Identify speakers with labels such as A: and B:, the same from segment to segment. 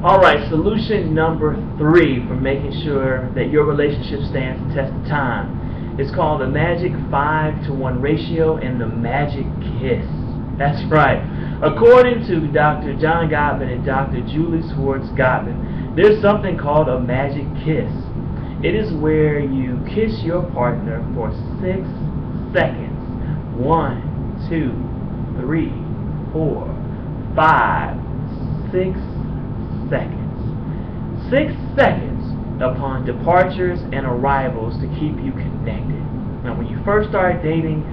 A: Alright, solution number 3 for making sure that your relationship stands the test of time is called the magic 5-to-1 ratio and the magic kiss. That's right. According to Dr. John Gottman and Dr. Julie Schwartz Gottman, there's something called a magic kiss. It is where you kiss your partner for 6 seconds. 1, 2, 3, 4, 5, 6 seconds. 6 seconds upon departures and arrivals to keep you connected. Now, when you first start dating,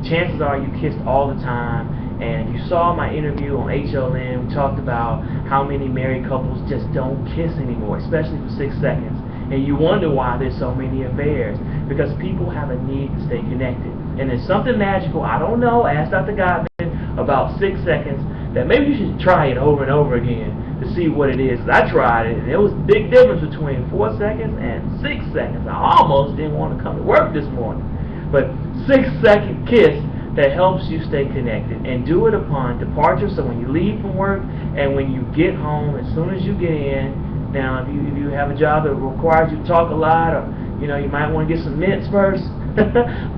A: chances are you kissed all the time. And if you saw my interview on HLN, we talked about how many married couples just don't kiss anymore, especially for 6 seconds. And you wonder why there's so many affairs, because people have a need to stay connected. And there's something magical, I don't know, ask Dr. Gottman, about 6 seconds, that maybe you should try it over and over again to see what it is. I tried it, and there was a big difference between 4 seconds and 6 seconds. I almost didn't want to come to work this morning. But 6-second kiss that helps you stay connected, and do it upon departure. So when you leave from work and when you get home, as soon as you get in. Now, if you have a job that requires you to talk a lot, or you might want to get some mints first,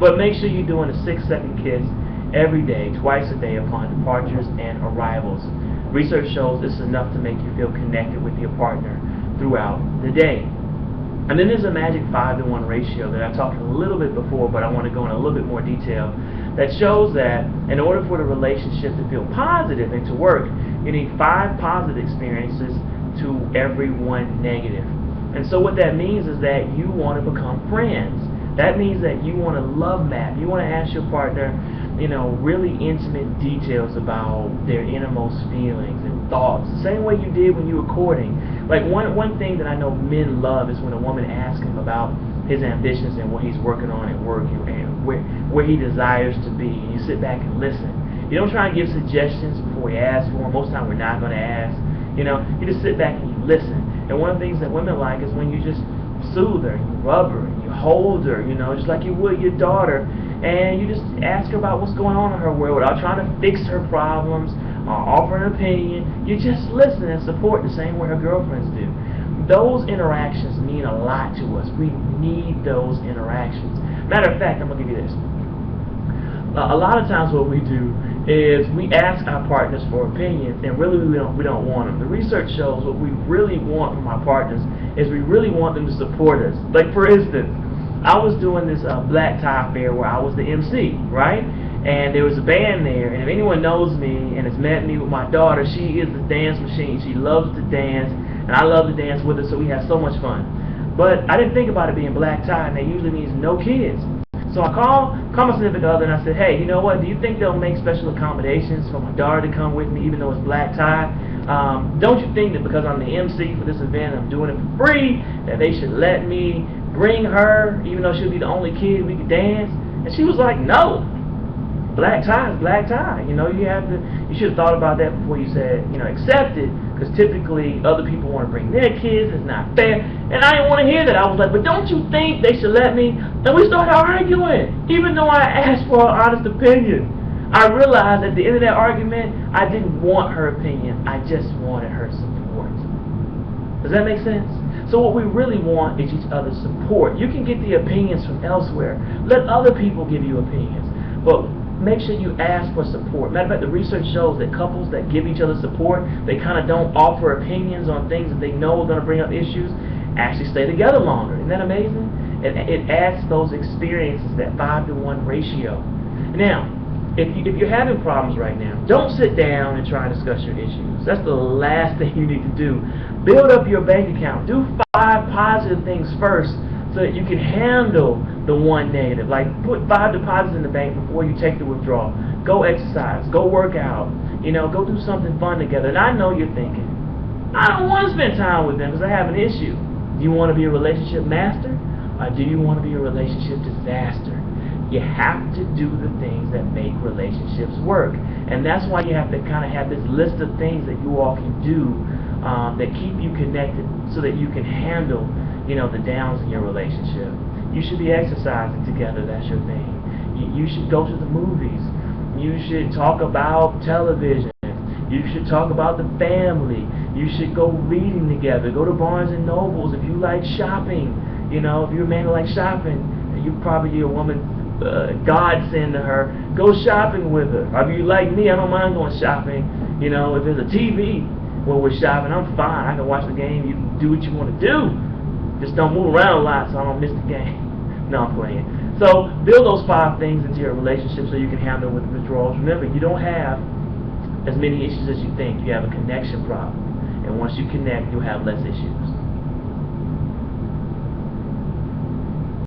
A: but make sure you're doing a 6-second kiss every day, twice a day upon departures and arrivals. Research shows this is enough to make you feel connected with your partner throughout the day. And then there's a magic 5-to-1 ratio that I talked a little bit before, but I want to go in a little bit more detail, that shows that in order for the relationship to feel positive and to work, you need 5 positive experiences to every 1 negative. And so what that means is that you want to become friends. That means that you want to love map. You want to ask your partner, really intimate details about their innermost feelings and thoughts, the same way you did when you were courting. Like one thing that I know men love is when a woman asks him about his ambitions and what he's working on at work and where he desires to be. And you sit back and listen. You don't try and give suggestions before you ask for them. Most of the time we're not going to ask. You just sit back and you listen. And one of the things that women like is when you just soothe her, you rub her, and you hold her, just like you would your daughter, and you just ask her about what's going on in her world without trying to fix her problems or offer an opinion. You just listen and support the same way her girlfriends do. Those interactions mean a lot to us. We need those interactions. Matter of fact, I'm going to give you this. A lot of times what we do is we ask our partners for opinions, and really we don't want them. The research shows what we really want from our partners is we really want them to support us. Like, for instance, I was doing this black tie fair where I was the MC, right? And there was a band there, and if anyone knows me and has met me with my daughter, she is the dance machine. She loves to dance, and I love to dance with her, so we have so much fun. But I didn't think about it being black tie, and that usually means no kids. So I called my significant other and I said, hey, you know what, do you think they'll make special accommodations for my daughter to come with me even though it's black tie? Don't you think that because I'm the MC for this event, I'm doing it for free, that they should let me bring her, even though she'll be the only kid, we could dance? And she was like, no. Black tie is black tie. You should have thought about that before you said, accept it, because typically other people want to bring their kids. It's not fair. And I didn't want to hear that. I was like, but don't you think they should let me? And we started arguing, even though I asked for her honest opinion. I realized at the end of that argument, I didn't want her opinion. I just wanted her support. Does that make sense? So what we really want is each other's support. You can get the opinions from elsewhere. Let other people give you opinions. But make sure you ask for support. Matter of fact, the research shows that couples that give each other support, they kind of don't offer opinions on things that they know are going to bring up issues, actually stay together longer. Isn't that amazing? It adds those experiences, that 5-to-1 ratio. Now, if you're having problems right now, don't sit down and try and discuss your issues. That's the last thing you need to do. Build up your bank account. Do 5 positive things first so that you can handle the 1 negative. Like, put 5 deposits in the bank before you take the withdrawal. Go exercise. Go work out. Go do something fun together. And I know you're thinking, I don't want to spend time with them because I have an issue. Do you want to be a relationship master, or do you want to be a relationship disaster? You have to do the things that make relationships work. And that's why you have to kind of have this list of things that you all can do that keep you connected so that you can handle the downs in your relationship. You should be exercising together. That's your thing. You should go to the movies. You should talk about television. You should talk about the family. You should go reading together. Go to Barnes and Nobles if you like shopping. You know, if you're a man who likes shopping, you probably a woman godsend to her. Go shopping with her. Or if you like me, I don't mind going shopping. You know, if there's a TV when we're shopping, I'm fine. I can watch the game. You can do what you want to do. Just don't move around a lot so I don't miss the game. No, I'm playing. So build those 5 things into your relationship so you can handle with withdrawals. Remember, you don't have as many issues as you think. You have a connection problem. And once you connect, you'll have less issues.